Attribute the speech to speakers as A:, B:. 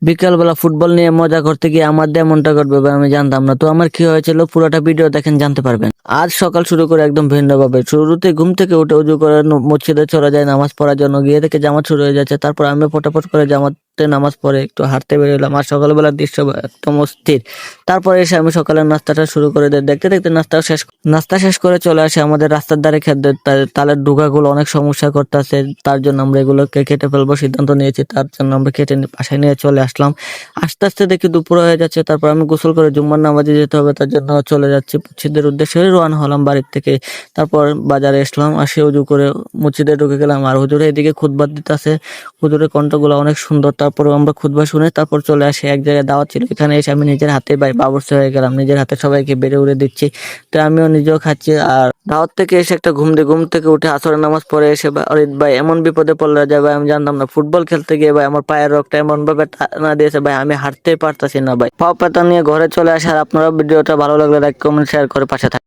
A: বিকালবেলা ফুটবল নিয়ে মজা করতে গিয়ে আমার দিয়ে এমনটা ঘটবে ভাই আমি জানতাম না। তো আমার কি হয়েছিল পুরোটা ভিডিও দেখেন জানতে পারবেন। আজ সকাল শুরু করে একদম ভিন্নভাবে শুরুতে ঘুম থেকে উঠে উজু করে মসজিদে চলে যায় নামাজ পড়ার জন্য, গিয়ে দেখে জামাত শুরু হয়ে যাচ্ছে। তারপর আমি ফটাফট করে জামাতে নামাজ পড়ে একটু হাঁটতে বেরোলাম। আর সকালবেলার দৃশ্য একদম অস্থির। তারপরে এসে আমি সকালের নাস্তাটা শুরু করে দিই। দেখতে দেখতে নাস্তা শেষ করে চলে আসে আমাদের রাস্তার ধারে খেতে। তালের ডুগাগুলো অনেক সমস্যা করতেছে, তার জন্য আমরা এগুলোকে কেটে ফেলবো সিদ্ধান্ত নিয়েছি। তার জন্য আমরা কেটে বাসায় নিয়ে চলে আসলাম। আস্তে আস্তে দেখি দুপুর হয়ে যাচ্ছে। তারপর আমি গোসল করে জুম্মার নামাজে যেতে হবে, তার জন্য চলে যাচ্ছি মসজিদের উদ্দেশ্যে। রওনা হলাম বাড়ির থেকে। তারপর বাজারে আসলাম, আসে উজু করে মসজিদে ঢুকে গেলাম। আর হুজুরে এদিকে খুতবা দিতেছে, হুজুরের কণ্ঠগুলো অনেক সুন্দর। তারপর আমরা খুতবা শুনে তারপর চলে আসি এক জায়গায় দাওয়াত ছিল, এখানে এসে আমি নিজের হাতে বাবুর্চি হয়ে গেলাম, নিজের হাতে সবাইকে বেড়ে উড়ে দিচ্ছি। তো আমিও নিজেও খাচ্ছি। আর দাওয়াত থেকে এসে একটা ঘুম থেকে উঠে আসরের নামাজ পড়ে এসে অরিদ ভাই এমন বিপদে পড়লে যায় ভাই, আমি জানতাম না ফুটবল খেলতে গিয়ে ভাই আমার পায়ের রগটা এমন ভাবে টানা দিয়েছে ভাই, আমি হাঁটতেই পারতাছি না ভাই। পাও পাতা নিয়ে ঘরে চলে আসে। আর আপনারা ভিডিওটা ভালো লাগলে লাইক কমেন্ট শেয়ার করে পাশে থাকুন।